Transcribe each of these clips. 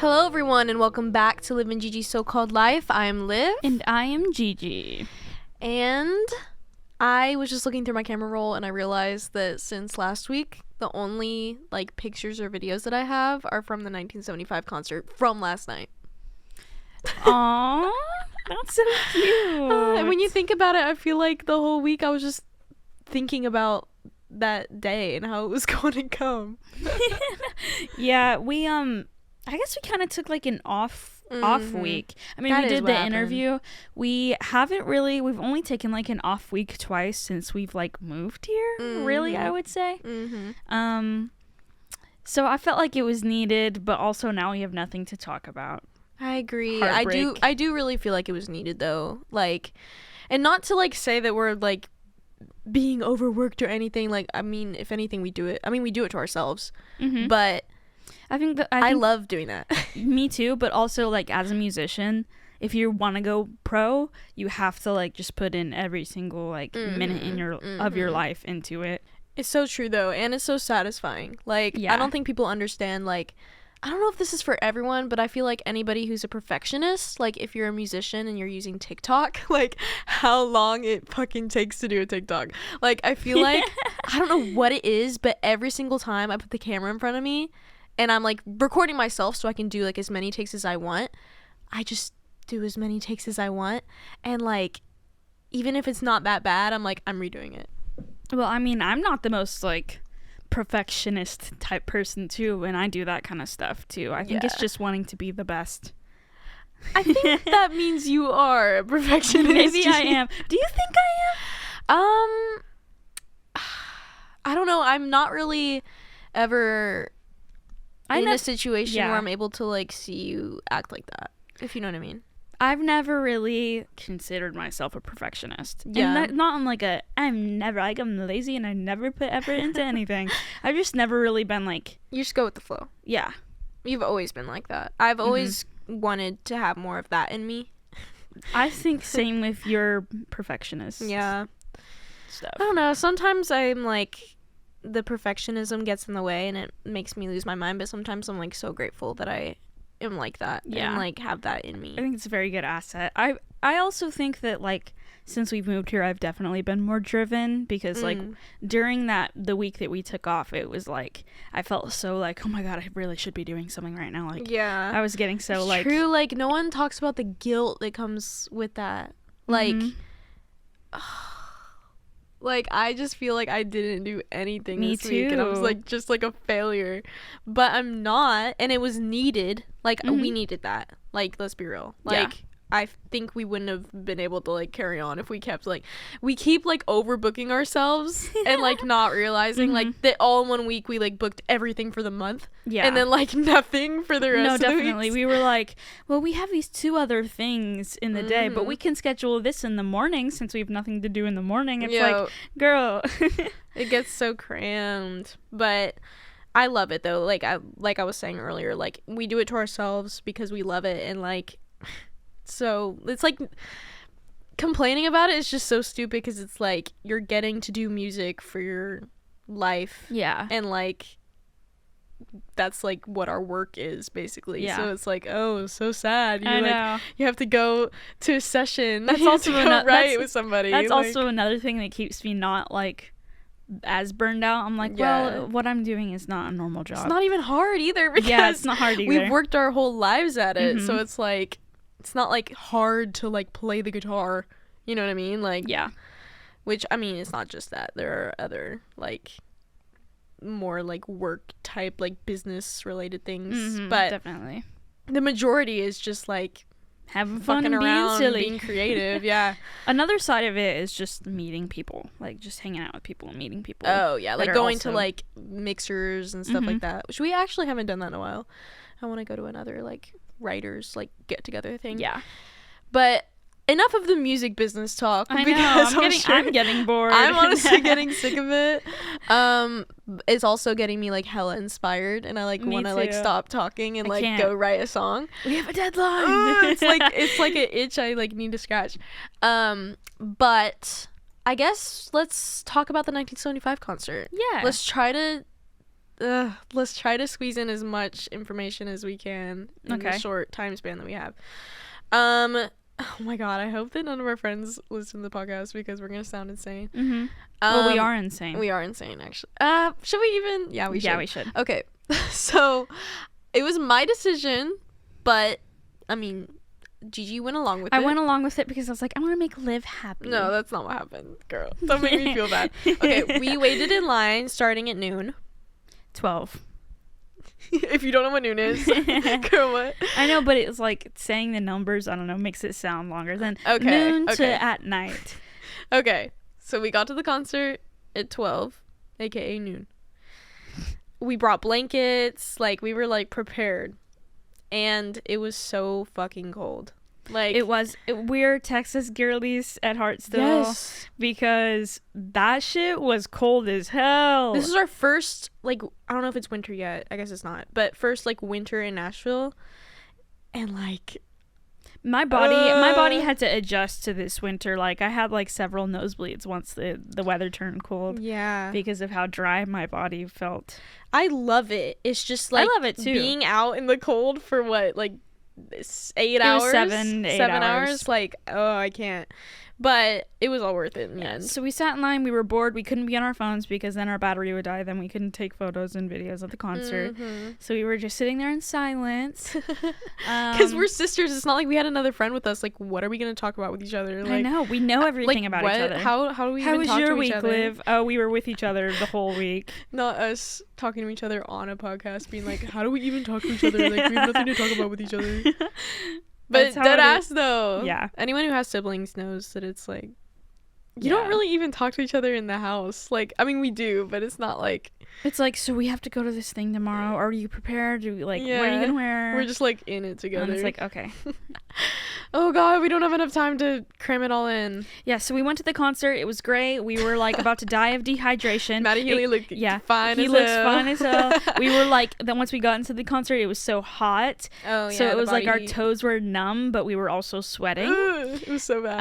Hello everyone and welcome back to Liv Gigi's So-Called Life. I am Liv. And I am Gigi. And I was just looking through my camera roll and I realized that since last week, the only pictures or videos that I have are from the 1975 concert from last night. Aww, that's so cute. And when you think about it, I feel like the whole week I was just thinking about that day and how it was going to come. Yeah, I guess we kind of took an off week. I mean, That we is did what the happened. interview. We've only taken an off week twice since we've moved here, really, I would say. So I felt like it was needed, but also now we have nothing to talk about. I agree. Heartbreak. I do really feel like it was needed though. And not to say that we're being overworked or anything. I mean, if anything, we do it. I mean, we do it to ourselves. Mm-hmm. But I think I love doing that. me too, but also as a musician, if you want to go pro, you have to just put in every single minute in of your life into it. It's so true though, and it's so satisfying. Yeah. I don't think people understand I don't know if this is for everyone, but I feel like anybody who's a perfectionist, if you're a musician and you're using TikTok, how long it fucking takes to do a TikTok. I feel like I don't know what it is, but every single time I put the camera in front of me and I'm recording myself so I can do as many takes as I want, I just do as many takes as I want, and even if it's not that bad, I'm redoing it. Well, I mean, I'm not the most perfectionist type person too, and I do that kind of stuff too. I think it's Yeah. just wanting to be the best. I think that means you are a perfectionist. Maybe I am. Do you think I am? I don't know. I'm not really ever in a situation yeah. where I'm able to see you act like that, if you know what I mean. I've never really considered myself a perfectionist. Yeah. And not on I'm lazy and I never put effort into anything. I've just never really been You just go with the flow. yeah. You've always been like that. I've always wanted to have more of that in me. I think same with your perfectionist Yeah. stuff. I don't know. Sometimes I'm the perfectionism gets in the way and it makes me lose my mind, but sometimes I'm so grateful that I am like that. Yeah. And have that in me. I think it's a very good asset. I also think that since we've moved here, I've definitely been more driven because during the week that we took off, it was I felt so oh my god, I really should be doing something right now. Yeah. I was getting so It's true. No one talks about the guilt that comes with that. I just feel I didn't do anything Me this week, and I was too. just a failure. But I'm not, and it was needed. We needed that. Let's be real. Yeah. I think we wouldn't have been able to carry on if we kept we keep overbooking ourselves and not realizing that all in 1 week we booked everything for the month. Yeah. And then nothing for the rest No, of the definitely. weeks. We were well, we have these 2 other things in the day, but we can schedule this in the morning since we have nothing to do in the morning. It's girl. It gets so crammed, but I love it though. I was saying earlier, we do it to ourselves because we love it, and so it's complaining about it is just so stupid because it's you're getting to do music for your life, Yeah. and that's what our work is basically. Yeah. So it's oh, so sad. I know. You have to go to a session. That's You have also to go ano- write that's- with somebody. That's also another thing that keeps me not as burned out. I'm Yeah. well, what I'm doing is not a normal job. it's not even hard either because yeah, it's not hard either. we've worked our whole lives at it, so Mhm. it's not hard to play the guitar, you know what I mean? Yeah. Which I mean, it's not just that. There are other more work type business related things, but definitely the majority is just having fun fucking and around, being silly. being creative. Yeah. Another side of it is just meeting people, just hanging out with people and meeting people. Oh yeah, that are going also- to mixers and stuff like that, which we actually haven't done that in a while. I want to go to another writers get together thing. Yeah. But enough of the music business talk. I know. Because I'm getting bored. I'm honestly getting sick of it. It's also getting me hella inspired, and I Me want to too. stop talking and I can't. go write a song. We have a deadline. It's an itch I need to scratch. But I guess let's talk about the 1975 concert. Yeah. Let's try to let's try to squeeze in as much information as we can in the Okay. short time span that we have. Oh my god, I hope that none of our friends listen to the podcast because we're gonna sound insane. Mm-hmm. Well, we are insane. We are insane, actually. Should we even? Yeah, we should. Yeah, we should. Okay, so it was my decision, but I mean, Gigi went along with it. I went along with it because I was like, I want to make Liv happy. No, that's not what happened, girl. Don't make me feel bad. Okay, we waited in line starting at noon. 12. If you don't know what noon is, girl, what? I know, but it's like saying the numbers, I don't know, makes it sound longer than Okay, noon okay. to at night. Okay, so we got to the concert at 12, aka noon. We brought blankets, like we were like prepared, and it was so fucking cold. Like We're Texas girlies at heart still. Yes. Because that shit was cold as hell. This is our first, like, I don't know if it's winter yet. I guess it's not. But first, like, winter in Nashville. And, like... My body had to adjust to this winter. Like, I had, like, several nosebleeds once the weather turned cold. Yeah. Because of how dry my body felt. I love it. It's just, like... I love it, too. Being out in the cold for, what, like... 8 hours? It was 7 hours. Like, oh, I can't. But it was all worth it in the end. So we sat in line. We were bored. We couldn't be on our phones because then our battery would die. Then we couldn't take photos and videos of the concert. Mm-hmm. So we were just sitting there in silence. Because we're sisters. It's not like we had another friend with us. Like, what are we going to talk about with each other? Like, I know. We know everything like, about what? each other. How do we even was talk your to week, each other? Liv? Oh, we were with each other the whole week. Not us talking to each other on a podcast, being like, how do we even talk to each other? Like, we have nothing to talk about with each other. But dead ass, though. Yeah. Anyone who has siblings knows that it's like, you Yeah. don't really even talk to each other in the house. Like, I mean, we do, but it's not like... It's like, so we have to go to this thing tomorrow. Are you prepared? What are you going to wear? We're just, like, in it together. And it's like, okay. Oh, God, we don't have enough time to cram it all in. Yeah, so we went to the concert. It was great. We were, like, about to die of dehydration. Matty Healy looked fine as hell. He looks fine as hell. We were, like, then once we got into the concert, it was so hot. Oh, yeah. So it was, like, our heat. toes were numb, but we were also sweating. It was so bad.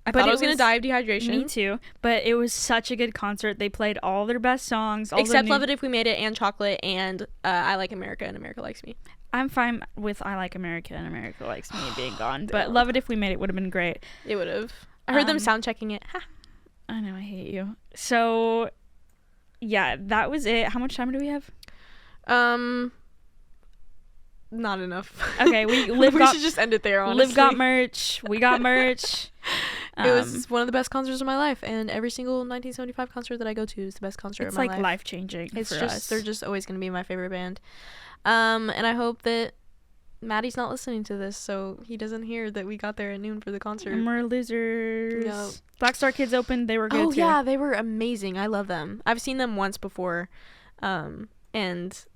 I thought I was going to die of dehydration. Me too. But it was such a good concert. They played all their best songs. Except Love It If We Made It and Chocolate and I Like America and America Likes Me. I'm fine with I Like America and America Likes Me being gone. But Love It If We Made It would have been great. It would have. I heard them sound checking it. I know, I hate you. So, yeah, that was it. How much time do we have? Not enough. Okay, we should just end it there, honestly. Liv got merch. We got merch. It was one of the best concerts of my life, and every single 1975 concert that I go to is the best concert of my life. It's like life-changing It's for just us. they're just always going to be my favorite band. And I hope that Maddie's not listening to this, so he doesn't hear that we got there at noon for the concert. And we're losers. No. Black Star Kids opened. They were good Oh too. yeah, they were amazing. I love them. I've seen them once before, and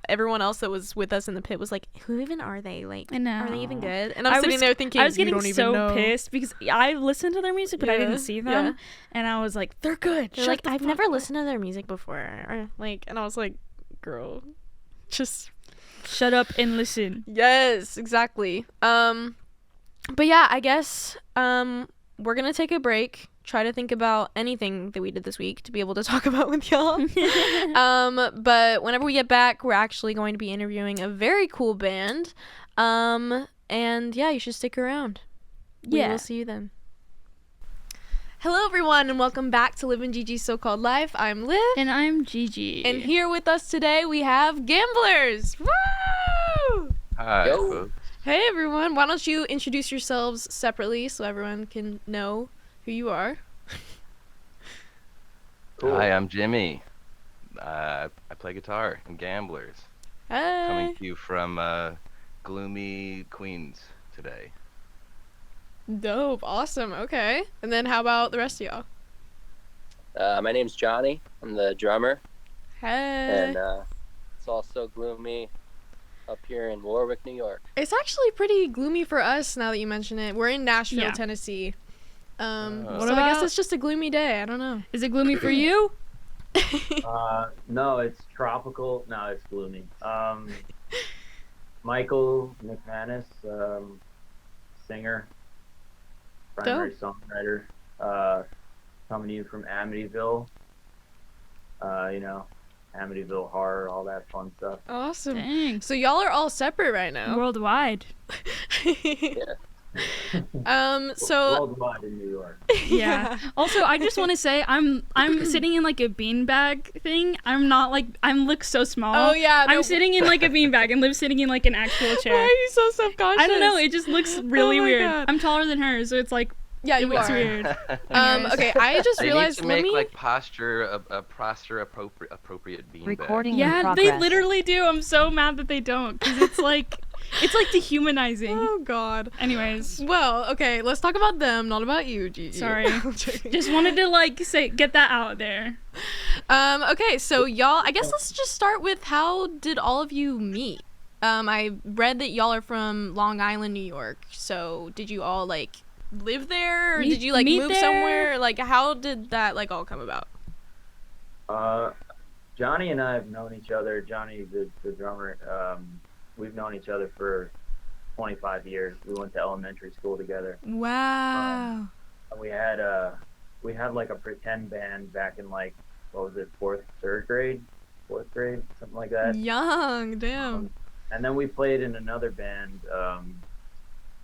everyone else that was with us in the pit was like, "Who even are they? Like, I know. are they even good?" And I'm sitting there thinking, I was getting you don't so even know. pissed because I listened to their music, but I Yeah, didn't see them, yeah. and I was like, "They're good." They're Shut like, the I've fuck never up." listened to their music before. Like, and I was like, girl, just shut up and listen. yes, exactly. But yeah, I guess we're gonna take a break. Try to think about anything that we did this week to be able to talk about with y'all. But whenever we get back, we're actually going to be interviewing a very cool band. And yeah, you should stick around. We will see you then. Hello, everyone, and welcome back to Liv and Gigi's So-Called Life. I'm Liv. And I'm Gigi. And here with us today, we have Gamblers. Woo! Hi, Yo. folks. Hey, everyone. Why don't you introduce yourselves separately so everyone can know who you are? Cool. Hi, I'm Jimmy. I play guitar in Gamblers. Hey. Coming to you from gloomy Queens today. Dope. Awesome. Okay. And then how about the rest of y'all? My name's Johnny. I'm the drummer, Hey. and it's all so gloomy up here in Warwick, New York. It's actually pretty gloomy for us now that you mention it. We're in Nashville, Yeah. Tennessee. So What I guess about- it's just a gloomy day. I don't know. Is it gloomy for you? No, it's tropical. No, it's gloomy. Michael McManus, singer, primary songwriter, coming to you from Amityville. Amityville Horror, all that fun stuff. Awesome. Dang. So y'all are all separate right now. Worldwide. So Worldwide in New York. Yeah. Also, I just want to say I'm sitting in like a beanbag thing. I'm not like I look so small. Oh yeah. I'm sitting in like a beanbag and Liv's sitting in like an actual chair. Why are you so self-conscious? I don't know. It just looks really Oh my weird. God. I'm taller than her, so it's like Yeah, it you looks are. weird. Okay, I just They need realized. to Let make me. like posture appropriate beanbag. Recording in Yeah, progress. they literally do. I'm so mad that they don't, because it's like dehumanizing. Oh God. Anyways, Well, okay, let's talk about them, not about you, Gigi. sorry. I'm joking. Just wanted to like get that out there. Okay, so y'all, I guess let's just start with how did all of you meet? I read that y'all are from Long Island, New York. So did you all like live there, or did you like Meet move there? somewhere? Like, how did that like all come about? Johnny and I have known each other. Johnny, the drummer, we've known each other for 25 years. We went to elementary school together. Wow. And we had like a pretend band back in like, what was it, fourth grade, something like that. Young, damn. And then we played in another band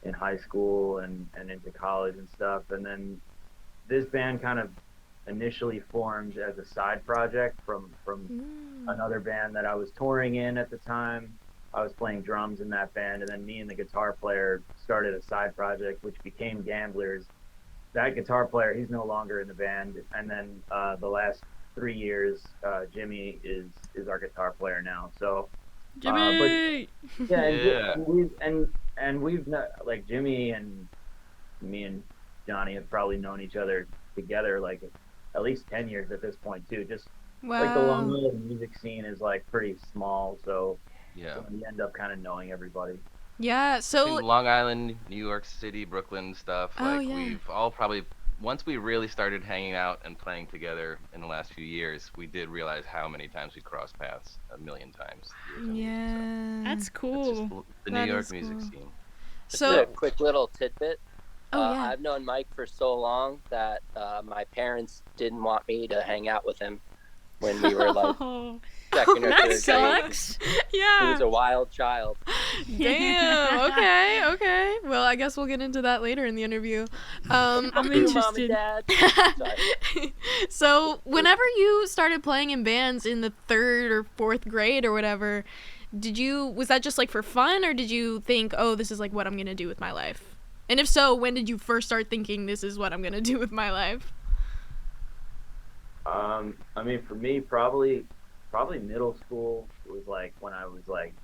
in high school and into college and stuff. And then this band kind of initially formed as a side project from another band that I was touring in at the time. I was playing drums in that band, and then me and the guitar player started a side project, which became Gamblers. That guitar player, he's no longer in the band. And then the last 3 years, Jimmy is our guitar player now. So Jimmy. Yeah. we've not, like, Jimmy and me and Johnny have probably known each other together like at least 10 years at this point too. Just like the Long Wow. Island music scene is like pretty small, so Yeah. you end up kind of knowing everybody. Yeah. In So Long Island, New York City, Brooklyn stuff. Oh, Like yeah. we've all probably once we really started hanging out and playing together in the last few years, we did realize how many times we crossed paths, a million times. yeah. That's It's just cool. the That New York is music cool. scene. Just So a quick little tidbit. oh yeah. I've known Mike for so long that my parents didn't want me to hang out with him when we were like Oh, second or that third grade. sucks. He Yeah. was a wild child. Damn. Okay. Okay. Well, I guess we'll get into that later in the interview. I'm Fuck you, Mom interested. and Dad. Sorry. So, whenever you started playing in bands in the 3rd or 4th grade or whatever, was that just like for fun, or did you think, oh, this is like what I'm gonna do with my life? And if so, when did you first start thinking this is what I'm gonna do with my life? I mean, for me, probably middle school was like when I was like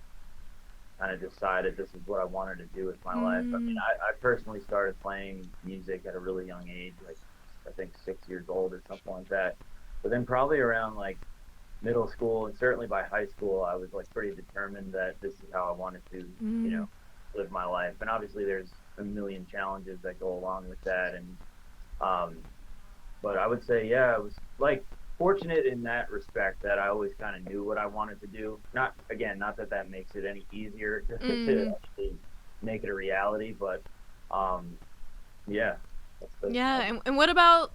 kind of decided this is what I wanted to do with my life. I mean, I personally started playing music at a really young age, like I think 6 years old or something like that. But then probably around like middle school and certainly by high school, I was like pretty determined that this is how I wanted to, you know, live my life. And obviously there's a million challenges that go along with that. And, but I would say, yeah, I was like fortunate in that respect that I always kind of knew what I wanted to do. Not that makes it any easier to actually make it a reality, but yeah. Yeah. And what about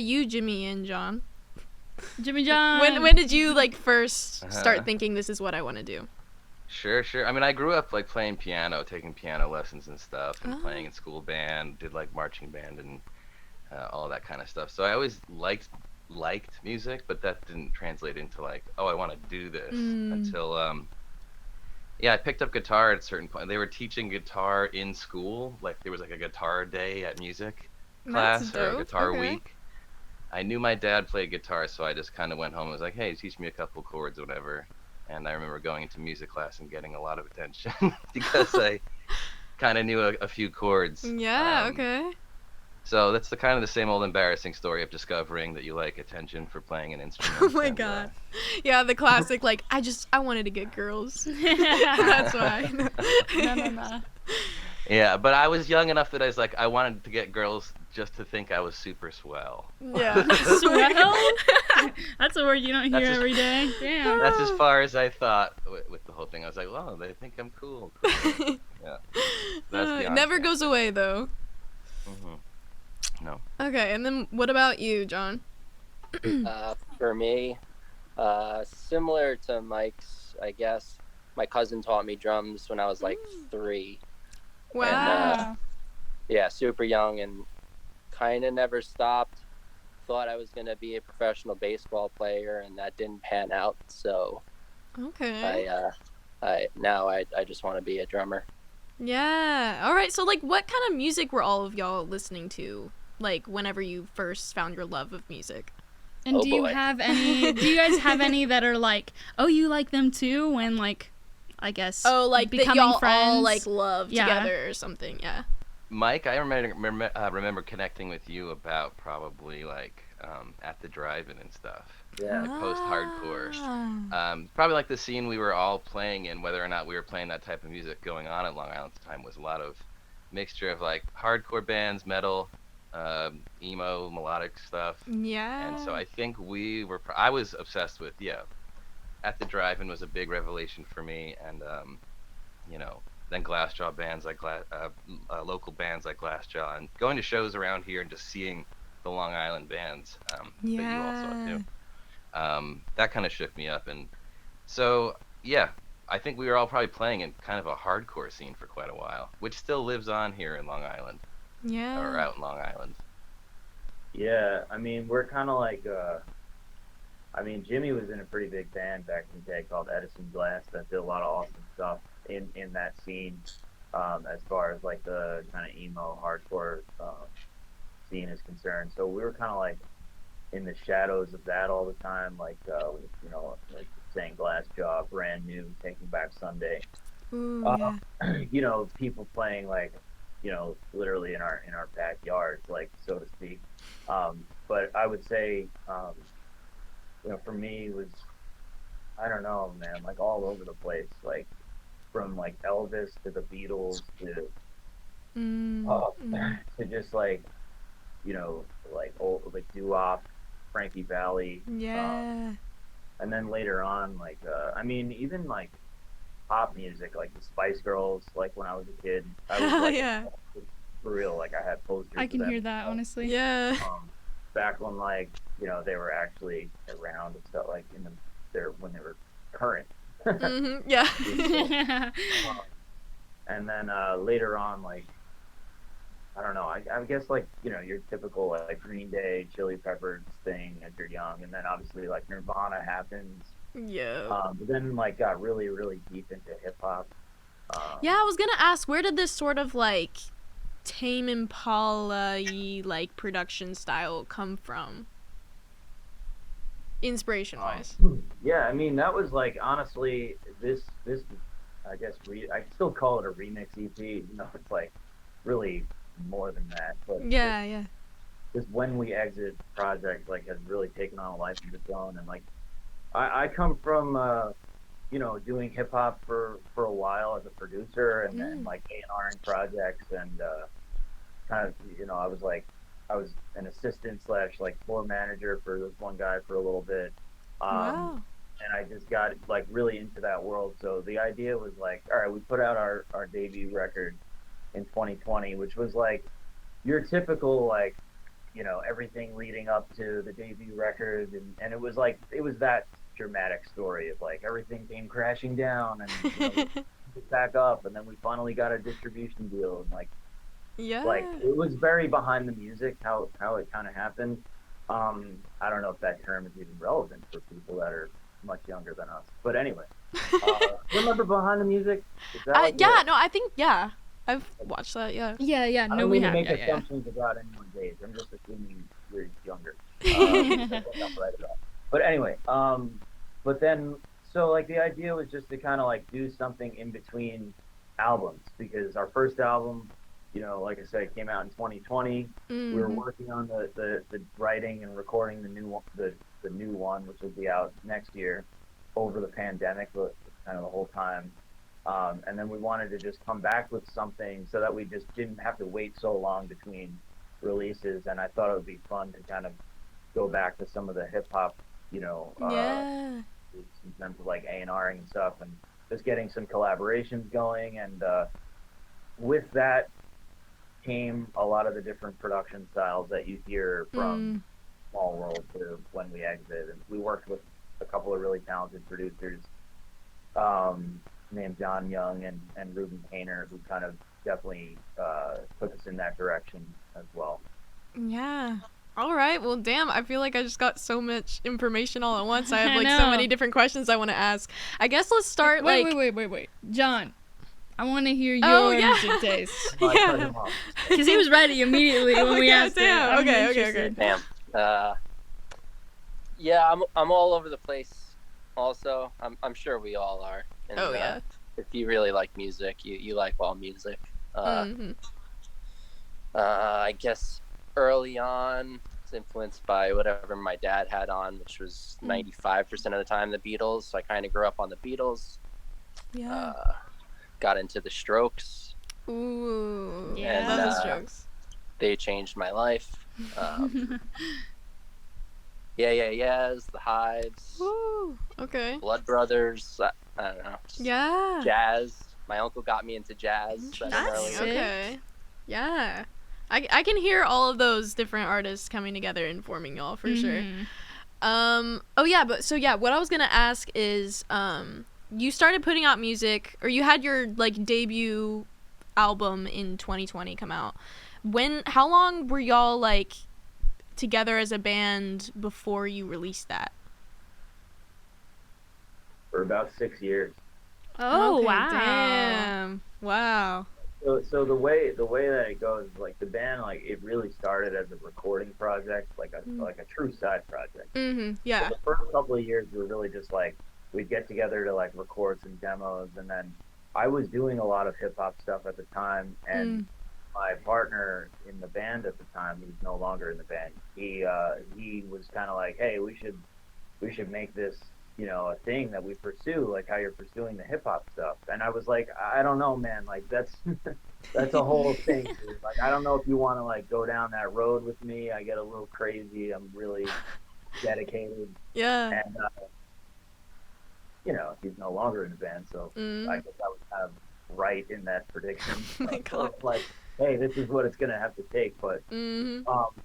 you, Jimmy and John? Jimmy John. When did you like first start Uh-huh. thinking this is what I want to do? Sure. I mean, I grew up like playing piano, taking piano lessons and stuff, and Oh. playing in school band, did like marching band and all that kind of stuff. So I always liked music, but that didn't translate into like, oh, I want to do this until I picked up guitar at a certain point. They were teaching guitar in school, like there was like a guitar day at music class That's or a dope. guitar Okay. week. I knew my dad played guitar, so I just kind of went home and was like, hey, teach me a couple chords or whatever. And I remember going into music class and getting a lot of attention because I kind of knew a few chords. Yeah. Okay. So that's the kind of the same old embarrassing story of discovering that you like attention for playing an instrument. Oh my and, god. Yeah, the classic like I wanted to get girls. That's why. No. yeah, but I was young enough that I was like, I wanted to get girls just to think I was super swell. Yeah. Swell? That's a word you don't hear That's just- every day. Damn. That's as far as I thought with the whole thing. I was like, well, they think I'm cool. Yeah. That's It beyond never fair. goes away though. No. Okay, and then what about you, John? For me, Similar to Mike's, I guess. My cousin taught me drums when I was like 3, and Wow. yeah, super young, and kind of never stopped. Thought I was gonna be a professional baseball player, and that didn't pan out. So Okay. I just want to be a drummer. Yeah. All right. So like, what kind of music were all of y'all listening to? Like, whenever you first found your love of music. And Oh, do you boy. have any? Do you guys have any that are like, oh, you like them too? When like, I guess. Oh, like that becoming y'all friends. all like love Yeah. together or something. Yeah. Mike, I remember connecting with you about probably like at the drive-in and stuff, Yeah. like post-hardcore. Ah. Probably like the scene we were all playing in, whether or not we were playing that type of music going on at Long Island at the time, was a lot of mixture of like hardcore bands, metal, emo, melodic stuff. Yeah. And so I think I was obsessed with, At the Drive-In was a big revelation for me, and you know, then Glassjaw bands like local bands like Glassjaw, and going to shows around here and just seeing the Long Island bands that you all saw Yeah. too. That kind of shook me up, and so yeah, I think we were all probably playing in kind of a hardcore scene for quite a while, which still lives on here in Long Island, or Yeah. out in Long Island. Yeah, I mean, we're kind of like, I mean, Jimmy was in a pretty big band back in the day called Edison Glass that did a lot of awesome stuff in that scene, as far as like the kind of emo hardcore scene is concerned. So we were kind of like in the shadows of that all the time, like like saying Glassjaw, Brand New, Taking Back Sunday. Ooh, Uh, yeah. People playing like, literally in our backyards, like so to speak. But I would say, for me it was, I don't know, man, like all over the place, like from like Elvis to the Beatles to Mm. Mm. to just like, like old like doo-wop, Frankie Valli, Yeah. and then later on, like I mean, even like pop music, like the Spice Girls. Like when I was a kid, I was like, Yeah. for real, like I had posters I of can them. hear that, honestly. Yeah. Back when like they were actually around and stuff, like when they were current. Yeah. And then later on, like I don't know, I guess like your typical like Green Day, Chili Peppers thing as you're young, and then obviously like Nirvana happens. Yeah. But then like got really really deep into hip hop. Yeah, I was gonna ask, where did this sort of like Tame Impala-y like production style come from? Inspiration wise. Yeah, I mean that was like honestly this I guess I still call it a remix EP. It's like really more than that. But Yeah. this When We Exit project like has really taken on a life of its own, and like I come from doing hip hop for a while as a producer, and then like A&Ring projects, and kind of I was an assistant slash like floor manager for this one guy for a little bit. Wow. And I just got like really into that world. So the idea was like, all right, we put out our debut record in 2020, which was like your typical like, everything leading up to the debut record, and it was that dramatic story of like everything came crashing down, and back up, and then we finally got a distribution deal, and like Yeah. it was very behind the music how it kind of happened. I don't know if that term is even relevant for people that are much younger than us, but anyway, remember Behind the Music? Is that like Yeah, no, I think, yeah. I've watched that, yeah. Yeah. I No, don't we mean to have. make Yeah. assumptions about anyone's age. I'm just assuming you're younger. I'm right about. But anyway, but then so like the idea was just to kind of like do something in between albums, because our first album, like I said, came out in 2020. We were working on the writing and recording the new one, which will be out next year, over the pandemic, but kind of the whole time. And then we wanted to just come back with something so that we just didn't have to wait so long between releases. And I thought it would be fun to kind of go back to some of the hip hop, Yeah. in terms of like A&Ring and stuff, and just getting some collaborations going. And with that came a lot of the different production styles that you hear from Small World to When We Exit. And we worked with a couple of really talented producers, named John Young and Ruben Painter, who kind of definitely took us in that direction as well. Yeah. All right. Well, damn, I feel like I just got so much information all at once. I have I like so know. many different questions I want to ask. I guess let's start Wait. John, I want to hear Oh, your yeah. music taste. I cut Yeah. him off. Because he was ready immediately when we Yeah, asked damn. him. Okay. Damn. Yeah, I'm all over the place. Also, I'm sure we all are. And, Oh, yeah. if you really like music, you like all music. Mhm. I guess early on, it's influenced by whatever my dad had on, which was 95% of the time the Beatles. So I kind of grew up on the Beatles. Yeah. Got into the Strokes. Ooh. Yeah. Love the And, Strokes. They changed my life. Yeahs, the Hives, Woo. Okay. Blood Brothers. I don't know. Just Yeah. jazz. My uncle got me into jazz. at an That's early sick. age. Okay. Yeah. I can hear all of those different artists coming together and forming y'all for sure. Oh yeah, but so yeah, what I was gonna ask is, you started putting out music, or you had your like debut album in 2020 come out. How long were y'all like together as a band before you released that? For about 6 years. Oh, Okay, wow. Damn. Wow. So the way that it goes, like the band, like it really started as a recording project, like a true side project. Mhm. Yeah. So the first couple of years were really just like we'd get together to like record some demos, and then I was doing a lot of hip hop stuff at the time, and my partner in the band at the time, who's no longer in the band, he was kind of like, hey, we should make this, you know, a thing that we pursue, like how you're pursuing the hip hop stuff. And I was like, I don't know, man, like that's that's a whole thing, dude. Like I don't know if you want to like go down that road with me. I get a little crazy. I'm really dedicated, Yeah. and you know, he's no longer in the band, so I guess I was kind of right in that prediction. Oh my God. Like, hey, this is what it's gonna have to take. But Mhm.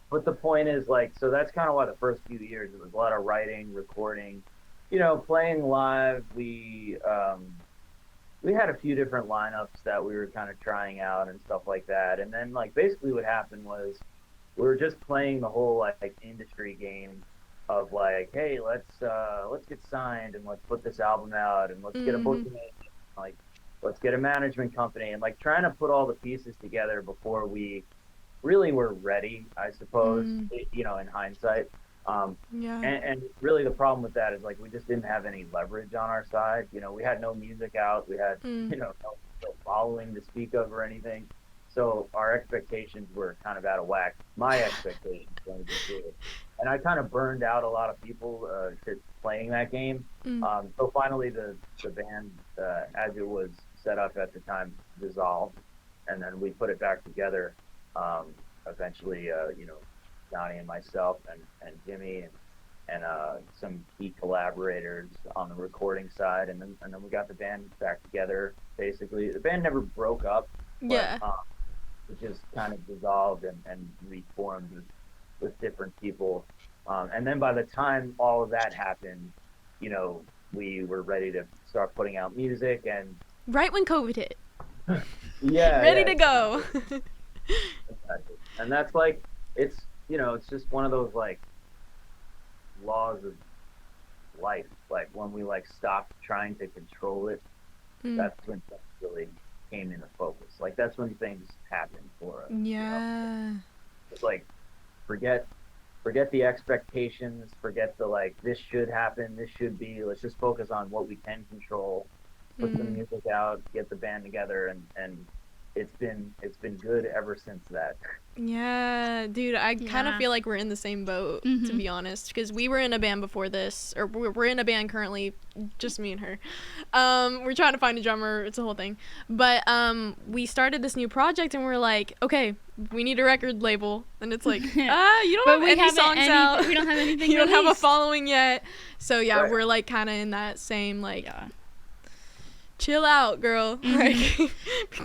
but the point is, like, so that's kind of why the first few years it was a lot of writing, recording, you know, playing live. We had a few different lineups that we were kind of trying out and stuff like that. And then like basically what happened was we were just playing the whole like industry game of like, hey, let's get signed and let's put this album out and let's get a booking agent, like let's get a management company, and like trying to put all the pieces together before we really were ready, I suppose, you know, in hindsight. Yeah. And really the problem with that is like we just didn't have any leverage on our side. You know, we had no music out, we had you know, no following to speak of or anything. So our expectations were kind of out of whack. My expectations, let me just do it. And I kind of burned out a lot of people to playing that game. So finally the band, as it was set up at the time, dissolved, and then we put it back together. Eventually, you know, Johnny and myself and Jimmy and some key collaborators on the recording side, and then we got the band back together. Basically, the band never broke up. But, Yeah. it just kind of dissolved and reformed with different people. And then by the time all of that happened, you know, we were ready to start putting out music, and Right when COVID hit. ready to go. Exactly. And that's like, it's, you know, it's just one of those like laws of life. Like when we like stopped trying to control it, that's when things really came into focus. Like that's when things happen for us. Yeah. You know? It's like forget the expectations, forget the like this should happen, this should be. Let's just focus on what we can control. Put the music out, get the band together, and it's been good ever since that. Yeah, dude, I kind of feel like we're in the same boat, to be honest, because we were in a band before this, or we're in a band currently, just me and her. We're trying to find a drummer, it's a whole thing. But we started this new project, and we're like, okay, we need a record label. And it's like, you don't have any songs out. We don't have anything You don't have a released. following yet. So yeah, Right. we're like kind of in that same like, chill out, girl. Like,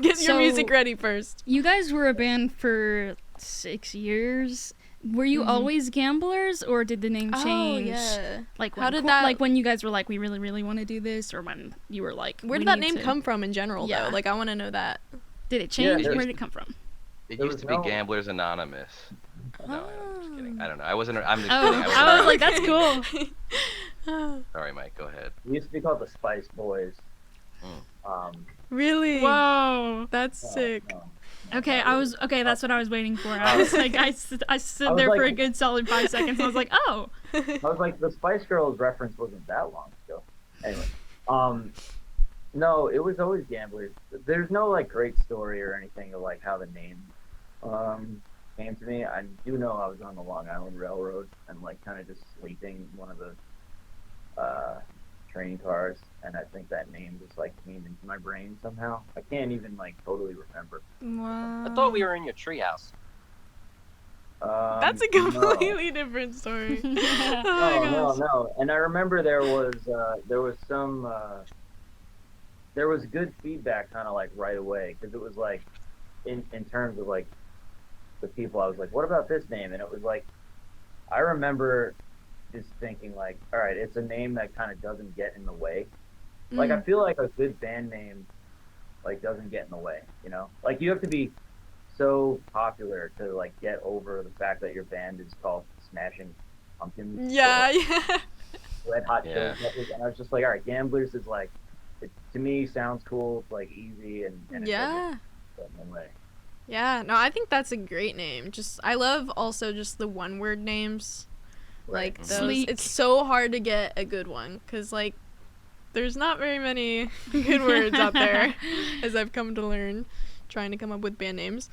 get your So- music ready first. You guys were a band for 6 years. Were you Mhm. always Gamblers, or did the name change? Yeah. Like How when, did that- like when you guys were like, we really, really want to do this, or when you were like, Where we did that need name to- come from in general, Yeah. though? Like, I want to know that. Did it change? there- Where did it come from? It There used was to be no- Gamblers Anonymous. No, I'm just kidding. I don't know. I'm just Oh, kidding. I was like, that's cool. Sorry, Mike. Go ahead. We used to be called the Spice Boys. Really? Whoa. That's No, sick. no, Okay, not I really. was okay. That's what I was waiting for. I was like, I stood was there for a like- good solid 5 seconds. I was like, oh. I was like, the Spice Girls reference wasn't that long ago. Anyway, no, it was always Gamblers. There's no like great story or anything of like how the name came to me. I do know I was on the Long Island Railroad and like kind of just sleeping in one of the train cars, and I think that name just like came into my brain somehow. I can't even like totally remember. Wow. I thought we were in your treehouse. That's a No. completely different story. Oh my gosh. No. And I remember there was some there was good feedback kind of like right away, because it was like in terms of like the people, I was like, what about this name? And it was like, I remember just thinking like, all right, it's a name that kind of doesn't get in the way. Like I feel like a good band name like doesn't get in the way, you know? Like you have to be so popular to like get over the fact that your band is called Smashing Pumpkins. Yeah, or yeah. Red Hot Chili Yeah. Peppers, and I was just like, all right, Gamblers is like, it, to me sounds cool, it's like easy and it Yeah. doesn't get in the way. Yeah, no, I think that's a great name. Just I love also just the one word names. Right. Like those, Sleek. it's so hard to get a good one because like there's not very many good words out there, as I've come to learn, trying to come up with band names.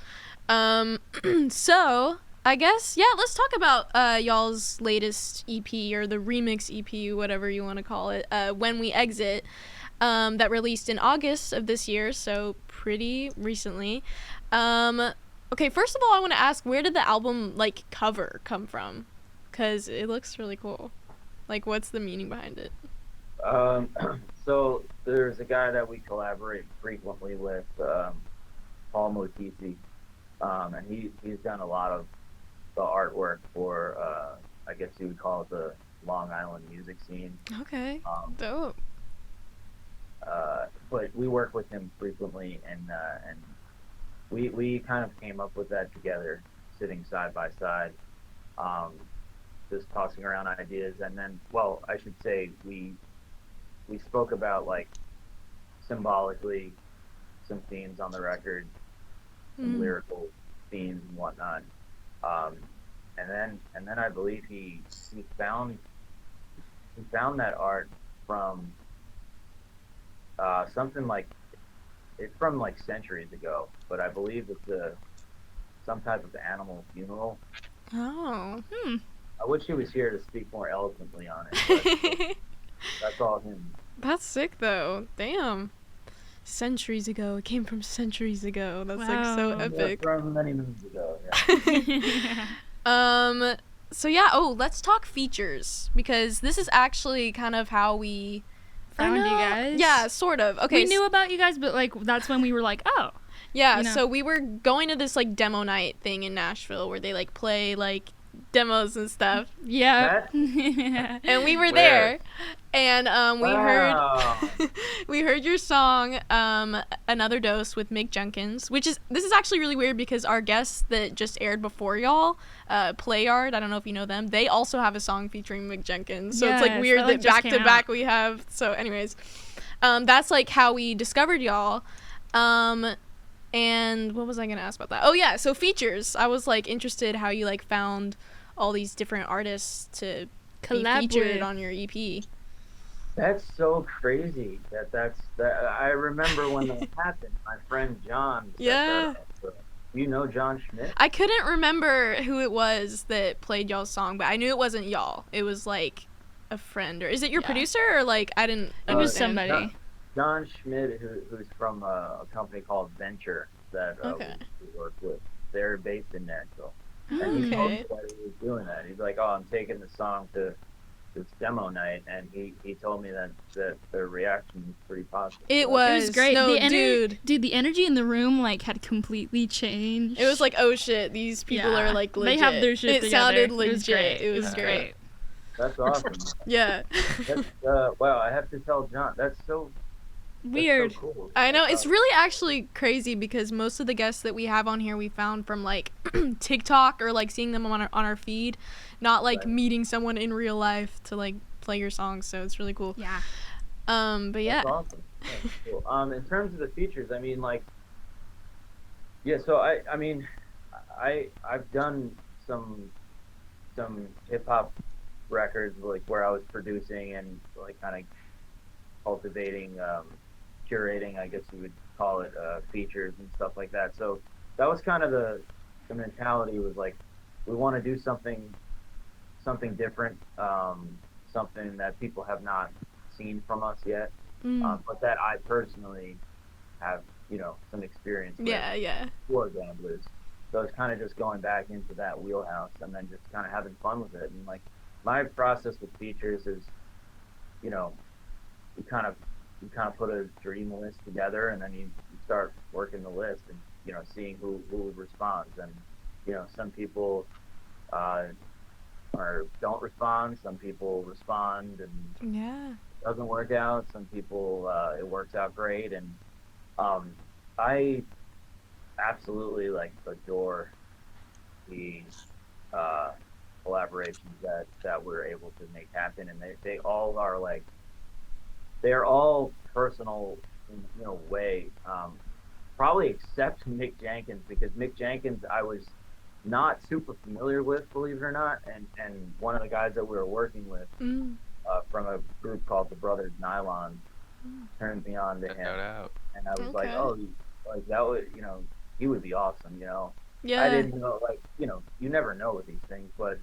So I guess yeah, let's talk about y'all's latest EP or the remix EP, whatever you want to call it. When We Exit, that released in August of this year, so pretty recently. Okay, first of all, I want to ask, where did the album like cover come from? Because it looks really cool. Like, what's the meaning behind it? So there's a guy that we collaborate frequently with, Paul Motisi, and he's done a lot of the artwork for, I guess you would call it the Long Island music scene. Okay, Um, dope. But we work with him frequently, and we kind of came up with that together, sitting side by side, just tossing around ideas, and then, well, I should say we spoke about like symbolically some themes on the record, some lyrical themes and whatnot, and then I believe he found that art from something like, it's from like centuries ago, but I believe it's some type of animal funeral. Oh. I wish he was here to speak more eloquently on it, but that's all him. That's sick, though. Damn. Centuries ago. It came from centuries ago. That's like so Wow. Yeah, epic. from many moons ago. Yeah. So yeah, let's talk features, because this is actually kind of how we Found you guys? Yeah, sort of. Okay. We knew about you guys, but like that's when we were like, oh. Yeah, you know. so we were going to this like demo night thing in Nashville where they like play like demos and stuff. Yeah. And we were Where? there, and Wow. we heard your song Another Dose with Mick Jenkins, this is actually really weird because our guests that just aired before y'all, Playard, I don't know if you know them, they also have a song featuring Mick Jenkins, so it's like Yes, weird that, like, that just back came to out. back we have. So anyways, that's like how we discovered y'all. And what was I gonna ask about that? Oh yeah, so features. I was like interested how you like found all these different artists to be featured on your E EP. That's so crazy. That I remember when that happened. My friend John. set Yeah. that up. So, you know John Schmidt? I couldn't remember who it was that played y'all's song, but I knew it wasn't y'all. It was like a friend, or is it your Yeah. producer, or like I didn't. It was understand. somebody. John Schmidt, who's from a company called Venture that Okay. we work with. They're based in Nashville. And he told me Okay. that he was doing that. He's like, oh, I'm taking the song to this demo night, and he told me that the reaction was pretty positive. It It was great. No, Dude, the energy in the room like had completely changed. It was like, oh shit, these people Yeah. are like legit. They have their shit It together. sounded It legit. was great. It was great. That's awesome. Yeah. That's, wow, I have to tell John. That's so Weird. so cool. I know, it's really actually crazy because most of the guests that we have on here we found from like TikTok or like seeing them on our feed, not like Right. meeting someone in real life to like play your songs, so it's really cool. Yeah. But yeah. That's awesome. That's cool. In terms of the features, I mean, like, yeah. So I mean, I've done some hip hop records like where I was producing and like kind of cultivating, curating, I guess you would call it, features and stuff like that. So that was kind of the mentality was like, we want to do something different, something that people have not seen from us yet, but that I personally have, some experience with. Yeah. For gamblers. So it's kind of just going back into that wheelhouse and then just kind of having fun with it. And like my process with features is, you kind of put a dream list together and then you start working the list and, seeing who responds. And, some people don't respond, some people respond and Yeah. it doesn't work out. Some people, it works out great. And I absolutely like adore the collaborations that we're able to make happen, and they all are like they're all personal in a way, probably except Mick Jenkins, because Mick Jenkins I was not super familiar with, believe it or not, and one of the guys that we were working with from a group called the Brothers Nylon turned me on to him, Shout out. and I was Okay. like, oh, like that would, he would be awesome, Yeah. I didn't know, like, you never know with these things, but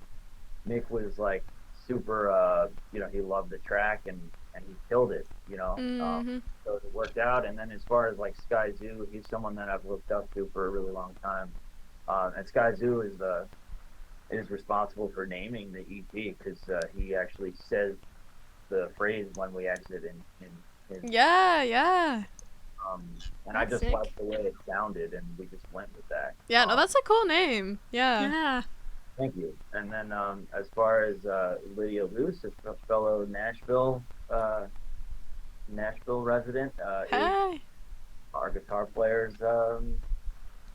Mick was like super, he loved the track and he killed it, so it worked out. And then as far as like Sky Zoo, he's someone that I've looked up to for a really long time, and Sky Zoo is responsible for naming the EP because he actually says the phrase "when we exit" in his, Yeah. and I That's just sick. liked the way it sounded, and we just went with that. Yeah, no, that's a cool name. Yeah. Yeah. Thank you. And then as far as Lydia Luce, a fellow Nashville resident, is Hey. our guitar player's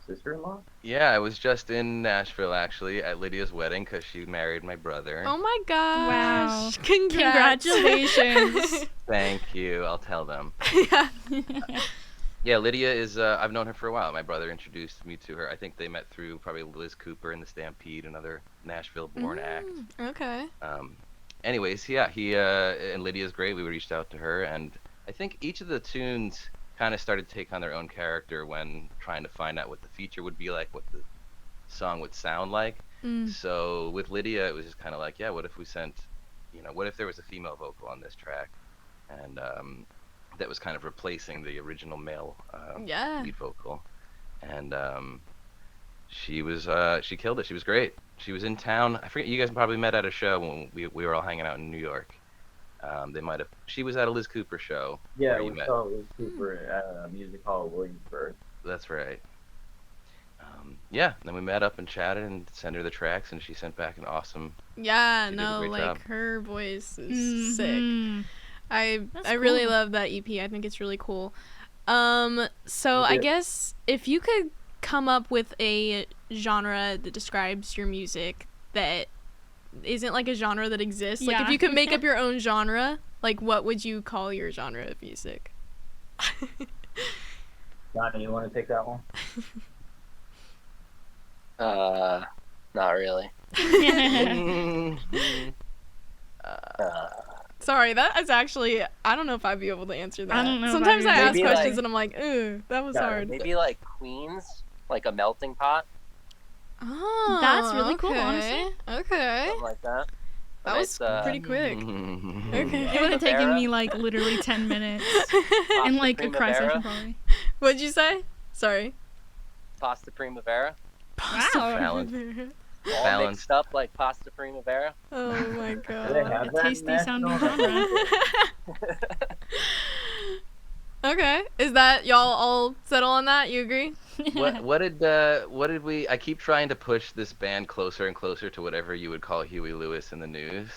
sister-in-law. Yeah, I was just in Nashville actually at Lydia's wedding because she married my brother. Oh my gosh. Wow. Congrats. Congratulations. Thank you. I'll tell them. Yeah. Yeah, Lydia is. I've known her for a while. My brother introduced me to her. I think they met through probably Liz Cooper and the Stampede, another Nashville-born act. Okay. Anyways, yeah, he and Lydia's great. We reached out to her, and I think each of the tunes kind of started to take on their own character when trying to find out what the feature would be like, what the song would sound like. So with Lydia, it was just kind of like, yeah, what if we sent, what if there was a female vocal on this track, and that was kind of replacing the original male lead vocal, and she killed it. She was great. She was in town. I forget, you guys probably met at a show when we were all hanging out in New York. She was at a Liz Cooper show. Yeah, where you we met. saw Liz Cooper at Music Hall Williamsburg. That's right. Yeah, then we met up and chatted and sent her the tracks, and she sent back an awesome. Yeah, She did a no, great like job. her voice is sick. Mhm. I That's really cool. love that EP. I think it's really cool. So I Yeah. guess if you could come up with a genre that describes your music that isn't like a genre that exists, like if Yeah. you could make up your own genre, like what would you call your genre of music? Johnny, you want to take that one? Not really. Sorry, that is actually, I don't know if I'd be able to answer that. I don't know if Sometimes I'd I be ask able to. questions Maybe, and I'm like, ooh, that was Yeah, hard. Maybe like Queens, like a melting pot, Oh, That's really cool, okay. honestly. Okay. something like that. That was pretty quick. Okay. It would have taken Primavera. me like literally 10 minutes and like a cry Primavera. session probably. What'd you say? Sorry. Pasta Primavera. Wow. Challenge. All Balanced. mixed up like pasta primavera. Oh my Do they god. have A that in tasty sounding Nashville? genre. Okay. Is that y'all all settle on that? You agree? What did we? I keep trying to push this band closer and closer to whatever you would call Huey Lewis in the News.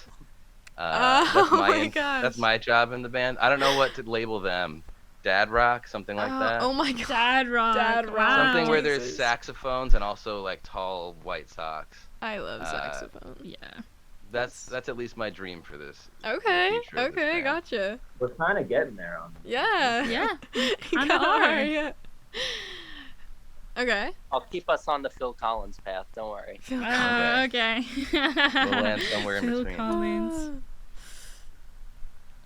Oh my gosh. That's my job in the band. I don't know what to label them. Dad rock, something like that. Oh my god. Dad rock. Dad rock. Wow. Something where there's Jesus. saxophones and also like tall white socks. I love saxophone. Yeah. That's at least my dream for this. Okay. future of this Okay. band. Gotcha. We're kind of getting there on this. Yeah. Yeah. You Kinda kinda are. yeah. Okay. I'll keep us on the Phil Collins path. Don't worry. Okay. We'll land somewhere in Phil between. Collins.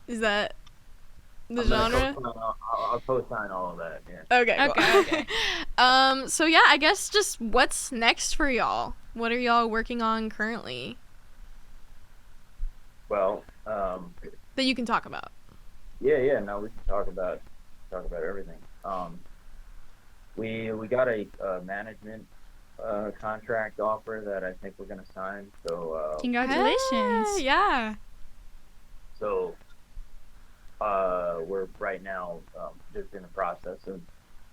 Is that the I'm gonna genre? I'll co-sign all of that. Yeah. Okay. Okay. Cool. So yeah, I guess just what's next for y'all? What are y'all working on currently Well, that you can talk about? yeah. No, we can talk about everything. We got a management contract offer that I think we're gonna sign. So Congratulations. Hey, yeah. So we're right now just in the process of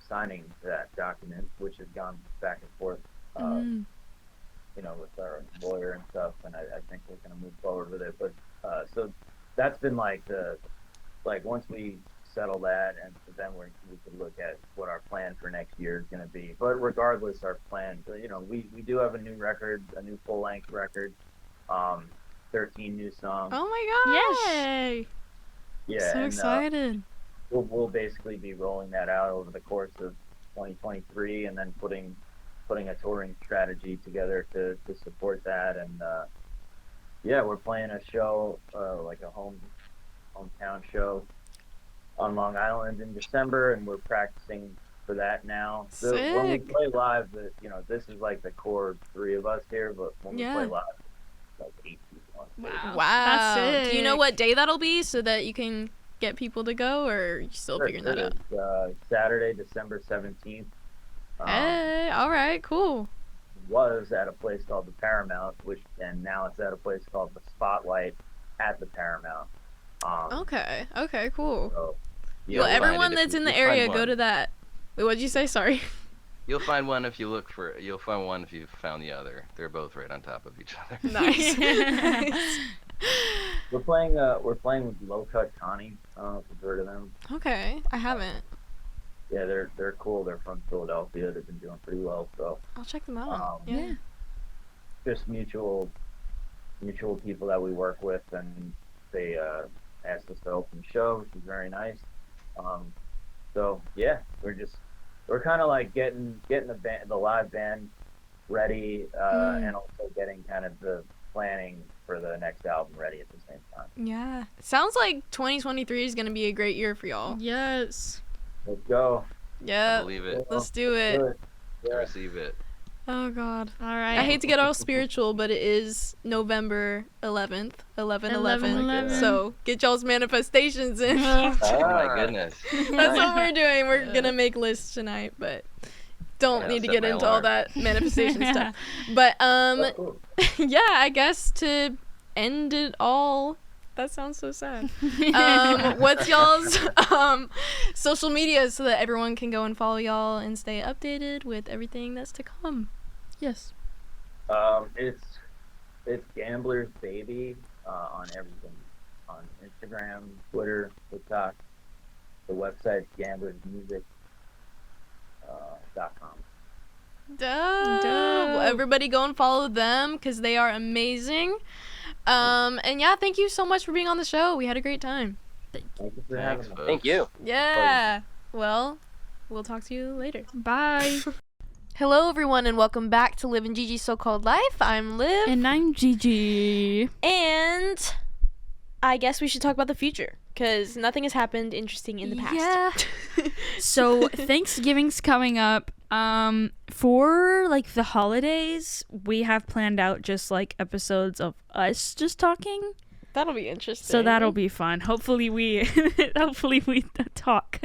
signing that document, which has gone back and forth, with our lawyer and stuff, and I think we're going to move forward with it. But so that's been once we settle that, and then we could look at what our plan for next year is going to be. But regardless, our plan, we do have a new record, a new full-length record, 13 new songs. Oh my gosh. Yay. Yeah, So and, excited. we'll basically be rolling that out over the course of 2023, and then putting a touring strategy together to support that. And we're playing a show, like a hometown show on Long Island in December, and we're practicing for that now. So when we Sick. play live, this is like the core three of us here, but when we Yeah. play live, it's like 8 people on stage. Wow. Wow. That's Do you know sick. what day that'll be so that you can get people to go, or are you still figuring that out? It's, Saturday, December 17th. Hey, all right, cool. Was at a place called the Paramount, and now it's at a place called the Spotlight at the Paramount. Okay, cool. So, You'll Well, find everyone it if that's you- in the you'll find area, go one. to that. Wait, what'd you say? Sorry. You'll find one if you look for. You'll find one if you found the other. They're both right on top of each other. Nice. Nice. we're playing with Low Cut Connie. I don't know if you've heard of them. Okay, I haven't. Yeah, they're cool. They're from Philadelphia. They've been doing pretty well. So I'll check them out. Yeah. Yeah. just mutual people that we work with, and they asked us to open the show, which is very nice. So yeah, we're kind of like getting the live band ready, and also getting kind of the planning for the next album ready at the same time. Yeah. Sounds like 2023 is gonna be a great year for y'all. Yes. Let's go. Yeah. Believe it. Let's do it. Do it. I Yeah. receive it. Oh God. All right. I hate to get all spiritual, but it is November 11th, 11/11. 11/11. So get y'all's manifestations in. Oh Ah. my goodness. That's what we're doing. We're gonna make lists tonight, but don't Yeah, need to set get my into all alarm. that manifestation stuff. But Oh, cool. yeah, I guess to end it all. That sounds so sad. What's y'all's social media so that everyone can go and follow y'all and stay updated with everything that's to come? Yes. It's Gambler's Baby on everything, on Instagram, Twitter, TikTok. The website's gamblersmusic.com. Dope. Dope. Everybody go and follow them because they are amazing. And yeah, thank you so much for being on the show. We had a great time. Thank you for Thanks, having me. folks. Thank you. Yeah. Well, we'll talk to you later. Bye. Hello, everyone, and welcome back to Liv and Gigi's So-Called Life. I'm Liv, And I'm Gigi. and I guess we should talk about the future because nothing has happened interesting in the past. Yeah. So Thanksgiving's coming up. For like the holidays, we have planned out just like episodes of us just talking. That'll be interesting. So that'll be fun. Hopefully we talk.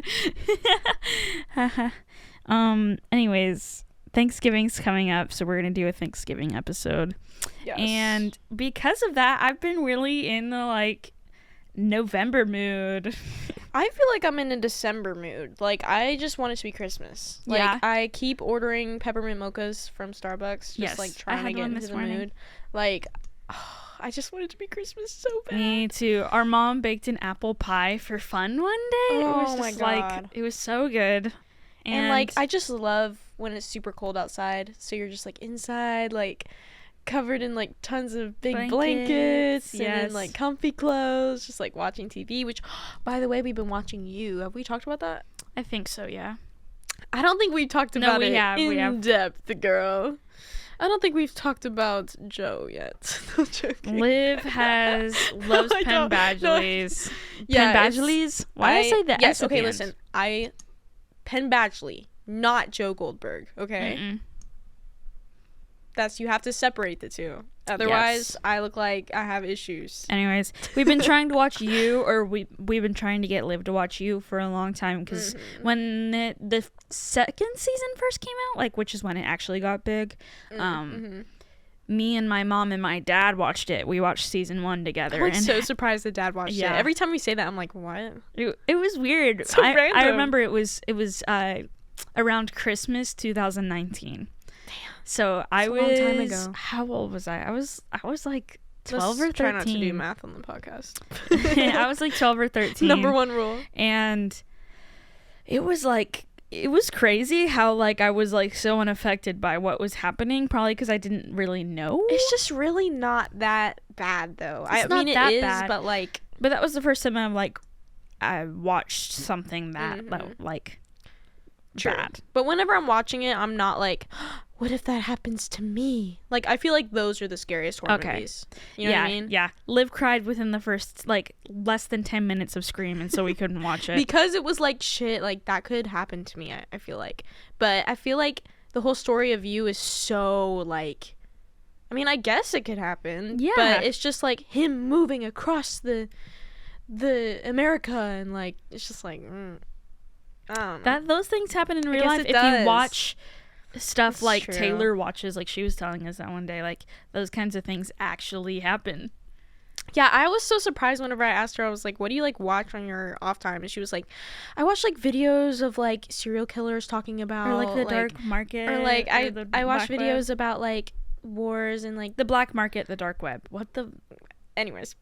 Anyways, Thanksgiving's coming up, so we're gonna do a Thanksgiving episode. Yes. And because of that, I've been really in the like November mood. I feel like I'm in a December mood. Like, I just want it to be Christmas. Like, Yeah. I keep ordering peppermint mochas from Starbucks. Just, Yes, like, I trying had to get one into this the morning. mood. Like, I just want it to be Christmas so bad. Me too. Our mom baked an apple pie for fun one day. It was Oh my just like God. it was so good. And, like, I just love when it's super cold outside. So you're just, like, inside, like, covered in, like, tons of big blankets. And yes. in, like, comfy clothes. Just, like, watching TV. Which, by the way, we've been watching You. Have we talked about that? I think so, yeah. I don't think we've talked No, about we it have, we in have. depth, girl. I don't think we've talked about Joe yet. No joking. Liv loves I Penn don't- no. Badgley's. Yeah, Penn it's- Badgley's? Why did I say that? Yes, at the okay, end? listen. Penn Badgley, not Joe Goldberg, okay? Mm-mm. You have to separate the two. Otherwise, Yes. I look like I have issues. Anyways, we've been trying to watch You, or we've been trying to get Liv to watch You for a long time, because when the second season first came out, like, which is when it actually got big, me and my mom and my dad watched it. We watched season 1 together. I'm like, and so surprised that Dad watched Yeah. it. Every time we say that, I'm like, what? it was weird. So I random. remember it was around Christmas 2019. So I It's a was long time ago. How old was I? I was like 12 Let's or 13. try not to do math on the podcast. I was like 12 or 13. Number 1 rule. And it was crazy how like I was like so unaffected by what was happening, probably because I didn't really know. It's just really not that bad, though. It's I not mean, that it is, bad. but like, But that was the first time I watched something that like True. bad. But whenever I'm watching it, I'm not like, what if that happens to me? Like, I feel like those are the scariest horror movies. You know what I mean? Yeah. Liv cried within the first like less than 10 minutes of Scream, and so we couldn't watch it. Because it was like, shit, like, that could happen to me, I feel like. But I feel like the whole story of You is so, like, I mean, I guess it could happen. Yeah. But it's just, like, him moving across the America, and, like, it's just, like, I don't know. Those things happen in real guess life it if does. you watch stuff It's like true. Taylor watches. Like, she was telling us that one day, like, those kinds of things actually happen. Yeah, I was so surprised whenever I asked her. I was like, what do you, like, watch on your off time? And she was like, I watch, like, videos of, like, serial killers talking about, Or like the dark market. or, like, I watch black web. videos about, like, wars and, like, The black market, the dark web. What the? anyways.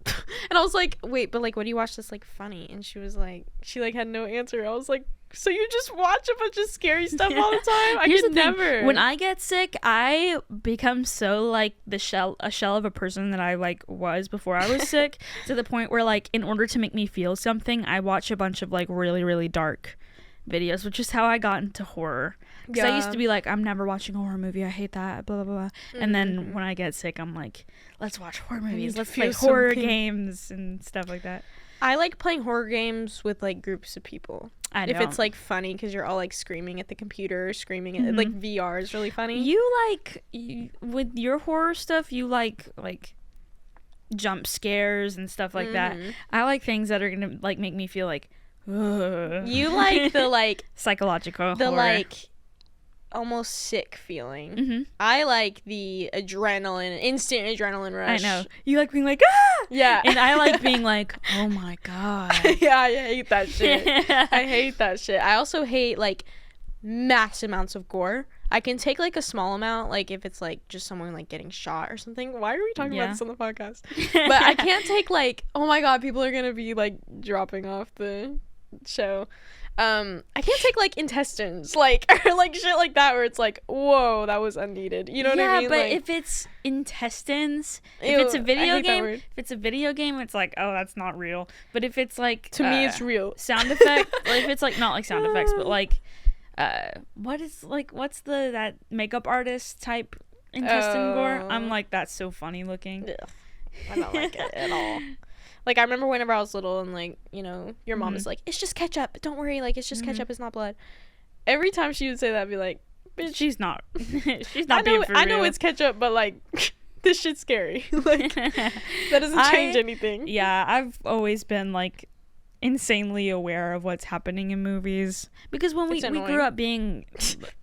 And I was like, wait, but, like, what do you watch that's, like, funny? And she was like, she, like, had no answer. I was like, so you just watch a bunch of scary stuff all the time? I Here's could the thing. never. When I get sick, I become so like a shell of a person that I like was before I was sick, to the point where like in order to make me feel something, I watch a bunch of like really, really dark videos, which is how I got into horror. Because I used to be like, I'm never watching a horror movie. I hate that. Blah blah blah. And then when I get sick, I'm like, let's watch horror movies. to Let's play feel horror something. games and stuff like that. I like playing horror games with, like, groups of people. I If don't. it's, like, funny because you're all, like, screaming at the computer, screaming at, like, VR is really funny. With your horror stuff, you like jump scares and stuff like that. I like things that are gonna like make me feel like You like the, like, psychological the horror. like almost sick feeling. Mhm. I like the instant adrenaline I rush. know you like being like ah, Yeah. and I like being like, oh my god. Yeah, I hate that shit. I hate that shit. I also hate, like, mass amounts of gore. I can take, like, a small amount, like, if it's, like, just someone, like, getting shot or something. Why are we talking Yeah. about this on the podcast? But I can't take, like, oh my god, people are gonna be, like, dropping off the show. I can't take, like, intestines, like, or, like, shit like that, where it's like, whoa, that was unneeded. You know what I mean? Yeah, but like, if it's intestines, if ew, it's a I video hate that game, word. if it's a video game, it's like, oh, that's not real. But if it's like To me, it's real. sound effect, like, if it's like not like sound effects, but like what's that makeup artist type intestine gore? I'm like, that's so funny looking. Ugh. I don't like it at all. Like, I remember whenever I was little and, like, you know, your mom is like, it's just ketchup. Don't worry. Like, it's just ketchup. It's not blood. Every time she would say that, I'd be like, bitch. She's not she's not I being for real. know it's ketchup, but, like, this shit's scary. Like, that doesn't change anything. Yeah, I've always been like insanely aware of what's happening in movies, because when we annoying. grew up being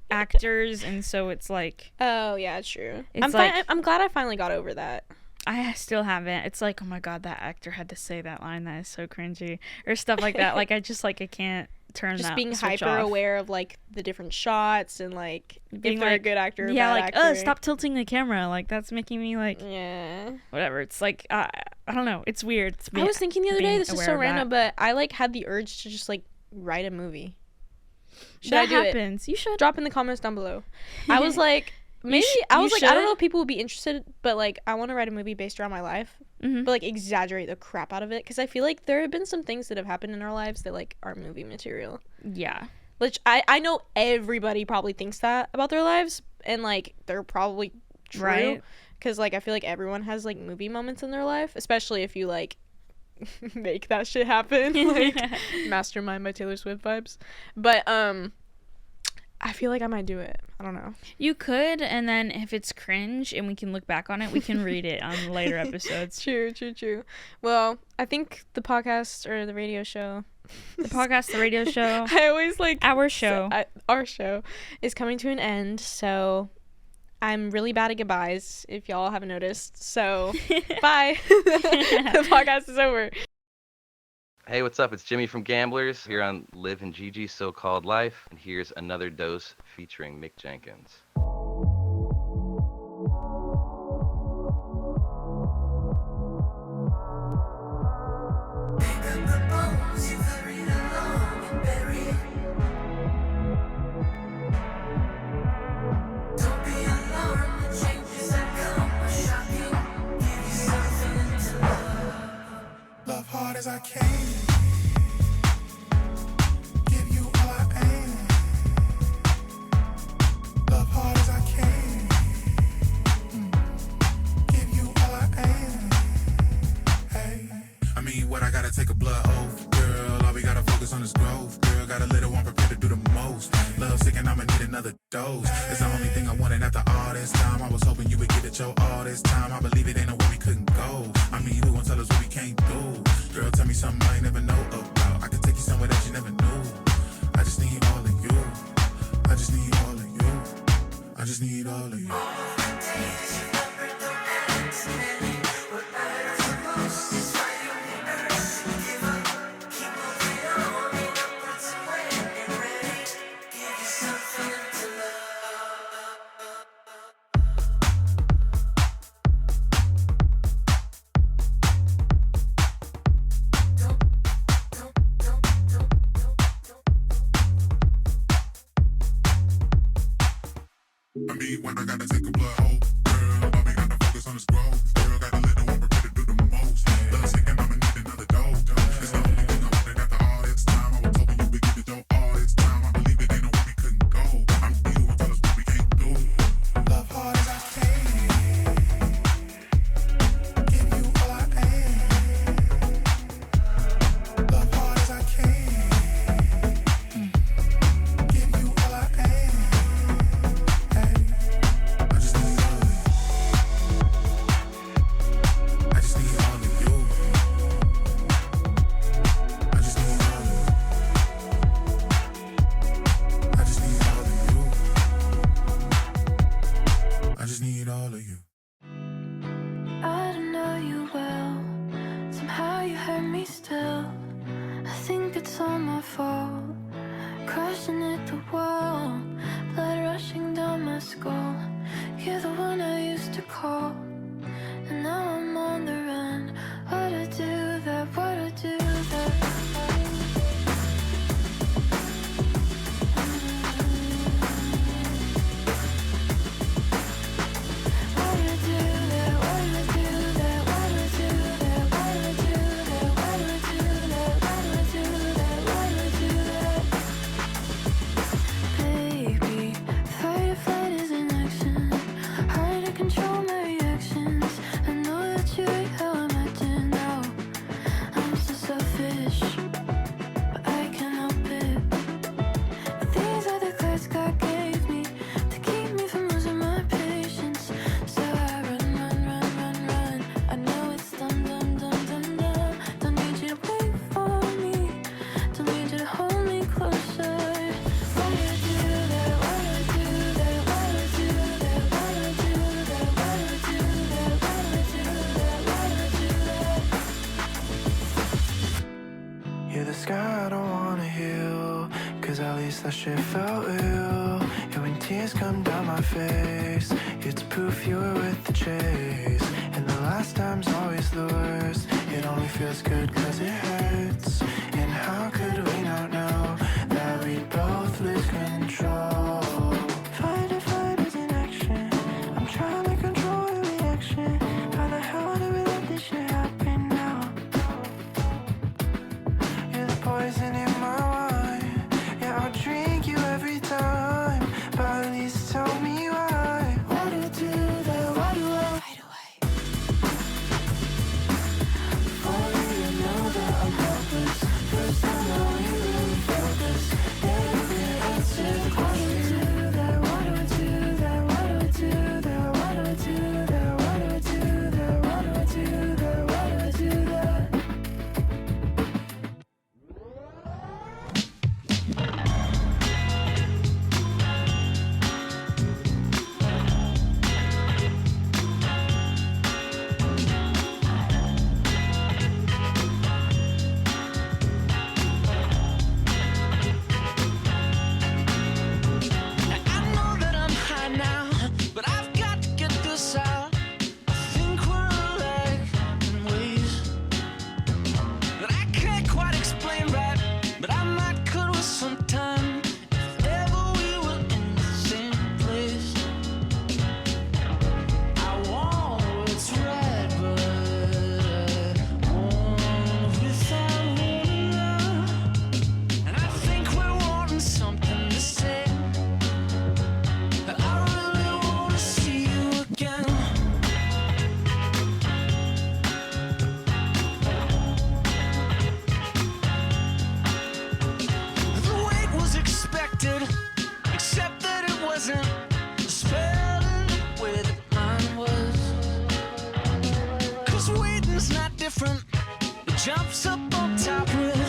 actors, and so it's like, Oh yeah, true. It's I'm glad I finally got over that. I still haven't. It's like, oh my god, that actor had to say that line, that is so cringy, or stuff like that. Like I can't turn Just that being switch hyper off. aware of like the different shots and like Being if they're a like, good actor or yeah, bad like actor. stop tilting the camera, like that's making me like Yeah. whatever. It's like I don't know, it's weird. It's I was thinking the other day, being this is aware so of random, that. but I like had the urge to just like write a movie. Should that I do it? happens. You should. Drop in the comments down below. I was like, maybe I was like, I don't know if people would be interested, but like I want to write a movie based around my life, Mm-hmm. but like exaggerate the crap out of it, because I feel like there have been some things that have happened in our lives that like are movie material. Yeah. Which I know everybody probably thinks that about their lives, and like they're probably true, Right. because like I feel like everyone has like movie moments in their life, especially if you like make that shit happen, like Mastermind by Taylor Swift vibes. But I feel like I might do it. I don't know. You could, and then if it's cringe and we can look back on it, we can read it on later episodes. True. Well, I think the podcast or the radio show, The radio show, I always like our show. our show is coming to an end, so I'm really bad at goodbyes, if y'all haven't noticed. So bye. The podcast is over. Hey, what's up? It's Jimmy from Gamblers here on Liv and Gigi's So-Called Life, and here's another dose featuring Mick Jenkins. Love hard as I can. Give you all I am. Love hard as I can. Give you all I am. Hey. I mean, what I gotta take a blood oath, girl. All we gotta focus on is growth, girl. Got a little one prepared to do the most. Love sick and I'ma need another dose. It's the only thing I wanted after all this time. I was hoping you would give it your all this time. I believe it ain't no way we couldn't go. I mean, who gon' tell us what we can't do? Girl, tell me something I ain't never know about. I can take you somewhere that you never knew. I just need all of you. I just need all of you. I just need all of you. I mean, when I gotta take a blood hope, girl, all we gotta focus on is growth. Girl, got a little one prepared to do the most. Love sick and I'ma need another dope. It's the only thing I wanted after all this time. I was hoping you would give it your all this time. I believe it ain't no way we couldn't go. I'm you and tell us what we can't do. Love hard as I can. Give you all I am. Love hard as I can. Give you all I am. I just need all of you. I just need all of you. I just need all of you. I just need all of you. I just need all of you. I don't know you well. Somehow you hurt me still. I think it's all my fault. Crashing at the wall, blood rushing down my skull. You're the one I used to call, and now I'm on the run. Why'd I do that? Why'd I do that? Why did I do that? Why did I do that? Why did I do that? Why did I do that? Why did I do sky, I don't wanna heal, cause at least that shit felt real. And when tears come down my face, it's proof you were with the chase. And the last time's always the worst. It only feels good cause it hurts. And how could we not know that we'd both lose control? Fight is in action. I'm trying to control your reaction. How the hell did we let this shit happen now? You're the poison in my wine. Yeah, I'll drink you every time, but at least tell me why. Why do I do that? Why do I hide away? Falling, you know that I'm helpless. First time that we really felt this. Yeah, you can't answer the question. Why do I do that? Why do I do that? Why do I do that? Why do I do that? Why do I do that? Why do I do that? I know that I'm high now, but I've got to get this out. I think we're alike in ways that I can't quite explain right, but I might could with some time if ever we were in the same place. I want what's right, but I want without love. And I think we're wanting something to say. I really wanna see you again. The wait was expected, except that it wasn't spelled in the way that mine was. Cause waiting's not different, it jumps up on top with